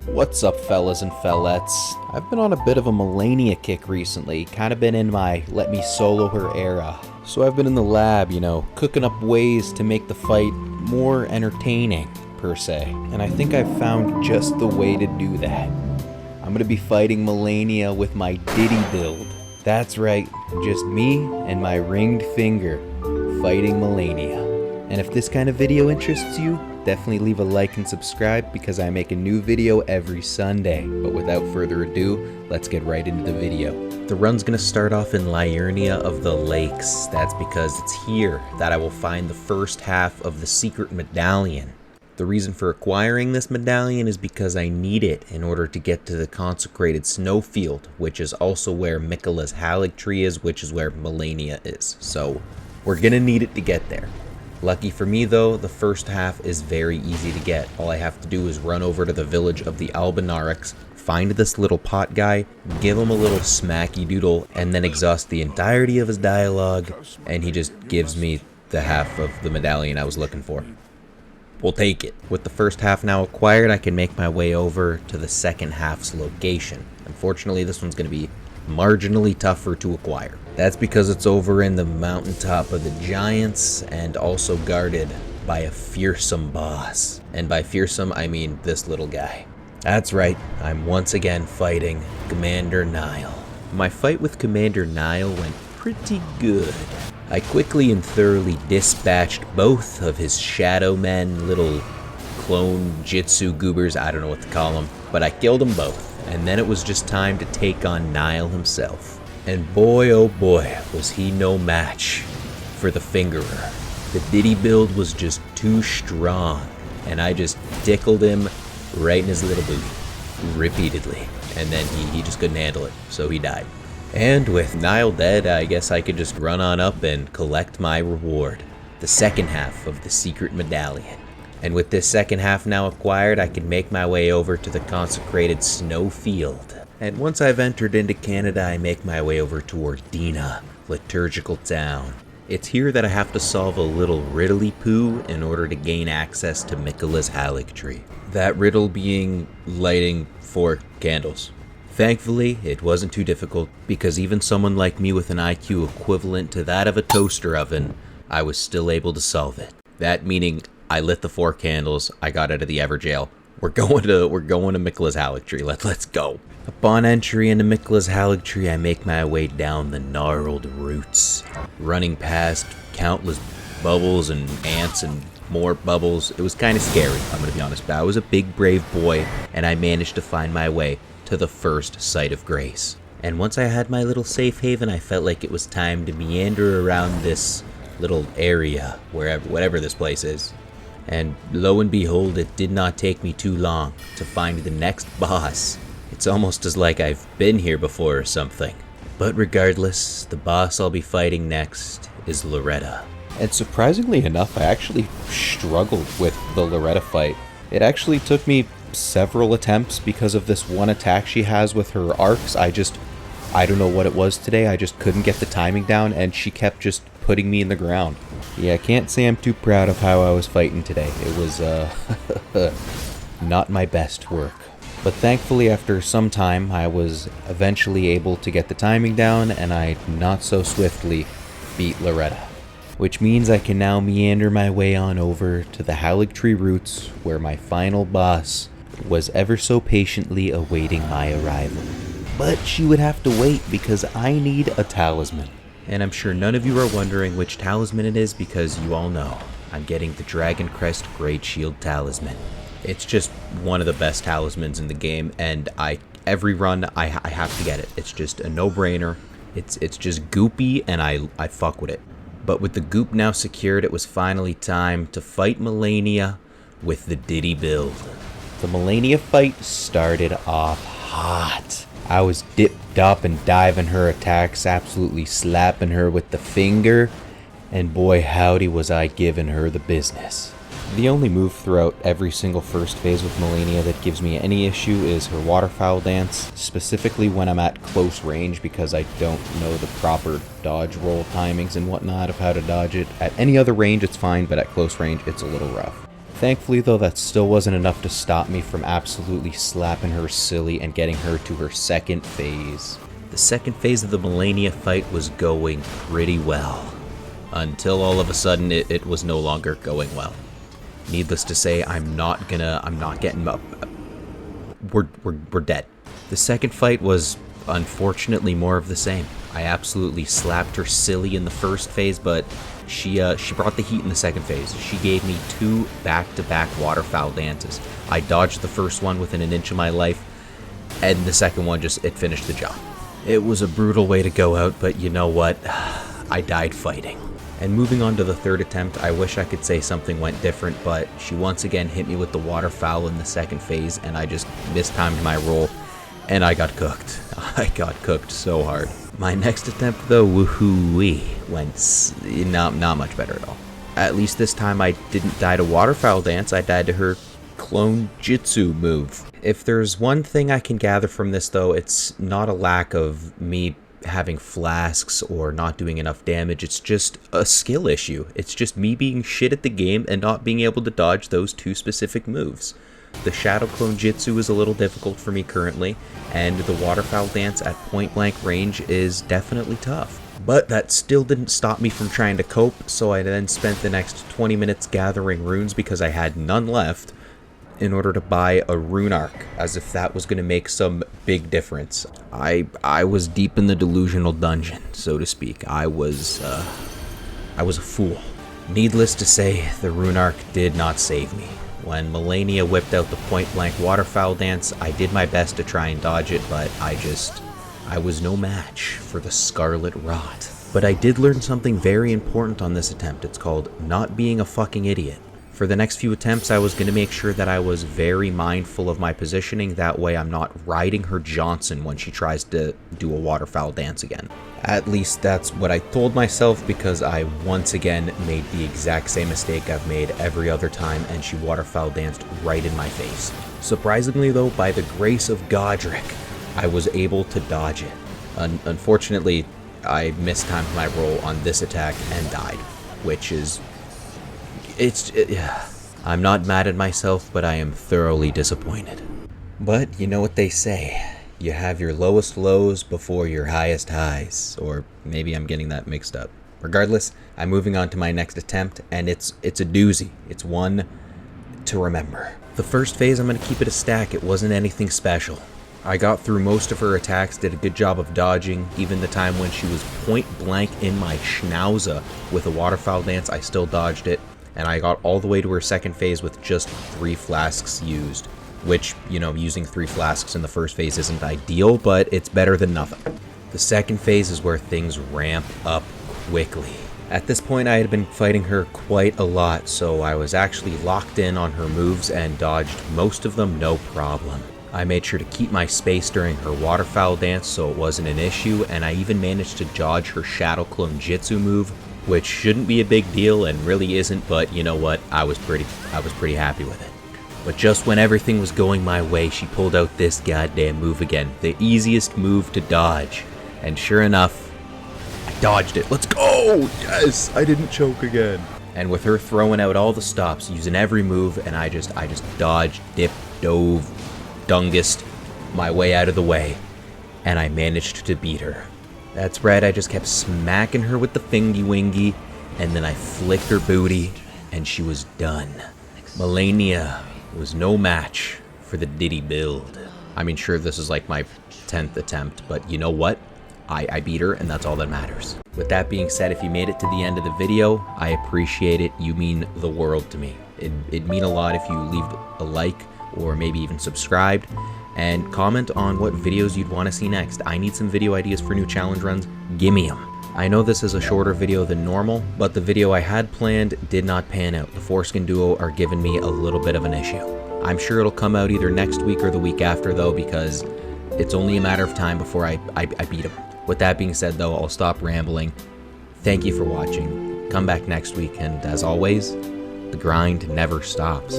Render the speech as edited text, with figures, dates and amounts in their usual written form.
What's up, fellas and fellettes? I've been on a bit of a Malenia kick recently, kind of been in my let me solo her era. So I've been in the lab, cooking up ways to make the fight more entertaining, per se. And I think I've found just the way to do that. I'm gonna be fighting Malenia with my Diddy build. That's right, just me and my ringed finger fighting Malenia. And if this kind of video interests you, definitely leave a like and subscribe because I make a new video every Sunday. But without further ado, let's get right into the video. The run's gonna start off in Liurnia of the Lakes. That's because it's here that I will find the first half of the secret medallion. The reason for acquiring this medallion is because I need it in order to get to the consecrated snowfield, which is also where Miquellester Haligtree is, which is where Malenia is. So we're gonna need it to get there. Lucky for me though, the first half is very easy to get. All I have to do is run over to the village of the Albinarics, find this little pot guy, give him a little smacky doodle, and then exhaust the entirety of his dialogue, and he just gives me the half of the medallion I was looking for. We'll take it. With the first half now acquired, I can make my way over to the second half's location. Unfortunately, this one's going to be marginally tougher to acquire. That's because it's over in the mountaintop of the giants and also guarded by a fearsome boss. And by fearsome, I mean this little guy. That's right, I'm once again fighting Commander Niall. My fight with Commander Niall went pretty good. I quickly and thoroughly dispatched both of his shadow men, little clone jitsu goobers, I don't know what to call them, but I killed them both. And then it was just time to take on Niall himself. And boy oh boy, was he no match for the Fingerer. The Diddy build was just too strong, and I just tickled him right in his little booty, repeatedly. And then he just couldn't handle it, so he died. And with Niall dead, I guess I could just run on up and collect my reward, the second half of the secret medallion. And with this second half now acquired, I can make my way over to the consecrated snowfield. And once I've entered into Canada, I make my way over to Ordina, liturgical town. It's here that I have to solve a little riddly-poo in order to gain access to Miquellester Haligtree. That riddle being lighting 4 candles. Thankfully, it wasn't too difficult, because even someone like me with an IQ equivalent to that of a toaster oven, I was still able to solve it. That meaning, I lit the 4 candles, I got out of the Ever Jail. We're going to Miquellester Haligtree. Let's go. Upon entry into Miquellester Haligtree, I make my way down the gnarled roots, running past countless bubbles and ants and more bubbles. It was kind of scary, I'm gonna be honest, but I was a big brave boy, and I managed to find my way to the first site of grace. And once I had my little safe haven, I felt like it was time to meander around this little area, whatever this place is. And lo and behold, it did not take me too long to find the next boss. It's almost as like I've been here before or something. But regardless, the boss I'll be fighting next is Loretta. And surprisingly enough, I actually struggled with the Loretta fight. It actually took me several attempts because of this one attack she has with her arcs. I don't know what it was today, I just couldn't get the timing down, and she kept just putting me in the ground. Yeah, I can't say I'm too proud of how I was fighting today. It was, not my best work. But thankfully, after some time, I was eventually able to get the timing down, and I not so swiftly beat Loretta. Which means I can now meander my way on over to the Haligtree roots, where my final boss was ever so patiently awaiting my arrival. But she would have to wait because I need a talisman. And I'm sure none of you are wondering which talisman it is because you all know. I'm getting the Dragon Crest Great Shield Talisman. It's just one of the best talismans in the game, and every run I have to get it. It's just a no-brainer. It's just goopy, and I fuck with it. But with the goop now secured, it was finally time to fight Malenia with the Diddy build. The Malenia fight started off hot. I was dipped up and diving her attacks, absolutely slapping her with the finger, and boy howdy was I giving her the business. The only move throughout every single first phase with Malenia that gives me any issue is her waterfowl dance, specifically when I'm at close range because I don't know the proper dodge roll timings and whatnot of how to dodge it. At any other range it's fine, but at close range it's a little rough. Thankfully though, that still wasn't enough to stop me from absolutely slapping her silly and getting her to her second phase. The second phase of the Malenia fight was going pretty well, until all of a sudden it was no longer going well. Needless to say, I'm not getting up. We're dead. The second fight was unfortunately more of the same. I absolutely slapped her silly in the first phase, but she brought the heat in the second phase. She gave me 2 back-to-back waterfowl dances. I dodged the first one within an inch of my life, and the second one it finished the job. It was a brutal way to go out, but you know what? I died fighting. And moving on to the third attempt, I wish I could say something went different, but she once again hit me with the waterfowl in the second phase, and I just mistimed my roll, and I got cooked. I got cooked so hard. My next attempt though, woohoo-wee, went not much better at all. At least this time I didn't die to waterfowl dance, I died to her clone jitsu move. If there's one thing I can gather from this though, it's not a lack of me having flasks or not doing enough damage, it's just a skill issue. It's just me being shit at the game and not being able to dodge those 2 specific moves. The Shadow Clone Jitsu is a little difficult for me currently, and the waterfowl dance at point blank range is definitely tough. But that still didn't stop me from trying to cope, so I then spent the next 20 minutes gathering runes because I had none left in order to buy a rune arc, as if that was going to make some big difference. I was deep in the delusional dungeon, so to speak. I was a fool. Needless to say, the rune arc did not save me. When Malenia whipped out the point-blank waterfowl dance, I did my best to try and dodge it, but I was no match for the Scarlet Rot. But I did learn something very important on this attempt. It's called not being a fucking idiot. For the next few attempts, I was going to make sure that I was very mindful of my positioning, that way I'm not riding her Johnson when she tries to do a waterfowl dance again. At least that's what I told myself, because I once again made the exact same mistake I've made every other time, and she waterfowl danced right in my face. Surprisingly though, by the grace of Godric, I was able to dodge it. Unfortunately, I mistimed my roll on this attack and died, which is... I'm not mad at myself, but I am thoroughly disappointed. But you know what they say, you have your lowest lows before your highest highs, or maybe I'm getting that mixed up. Regardless, I'm moving on to my next attempt, and it's a doozy. It's one to remember. The first phase, I'm going to keep it a stack. It wasn't anything special. I got through most of her attacks, did a good job of dodging. Even the time when she was point blank in my schnauzer with a waterfowl dance, I still dodged it. And I got all the way to her second phase with just 3 flasks used. Which, you know, using 3 flasks in the first phase isn't ideal, but it's better than nothing. The second phase is where things ramp up quickly. At this point, I had been fighting her quite a lot, so I was actually locked in on her moves and dodged most of them no problem. I made sure to keep my space during her waterfowl dance so it wasn't an issue, and I even managed to dodge her Shadow Clone Jitsu move, which shouldn't be a big deal and really isn't, but you know what, I was pretty happy with it. But just when everything was going my way, she pulled out this goddamn move again, the easiest move to dodge, and sure enough, I dodged it. Let's go! Yes, I didn't choke again. And with her throwing out all the stops, using every move, and I just dodged, dipped, dove, dungused my way out of the way, and I managed to beat her. That's right, I just kept smacking her with the fingy wingy, and then I flicked her booty, and she was done. Malenia was no match for the Diddy build. I mean, sure, this is like my 10th attempt, but you know what? I beat her, and that's all that matters. With that being said, if you made it to the end of the video, I appreciate it. You mean the world to me. It'd mean a lot if you leave a like, or maybe even subscribed, and comment on what videos you'd want to see next. I need some video ideas for new challenge runs. Gimme them. I know this is a shorter video than normal, but the video I had planned did not pan out. The Foreskin duo are giving me a little bit of an issue. I'm sure it'll come out either next week or the week after though, because it's only a matter of time before I beat them. With that being said though, I'll stop rambling. Thank you for watching. Come back next week, and as always, the grind never stops.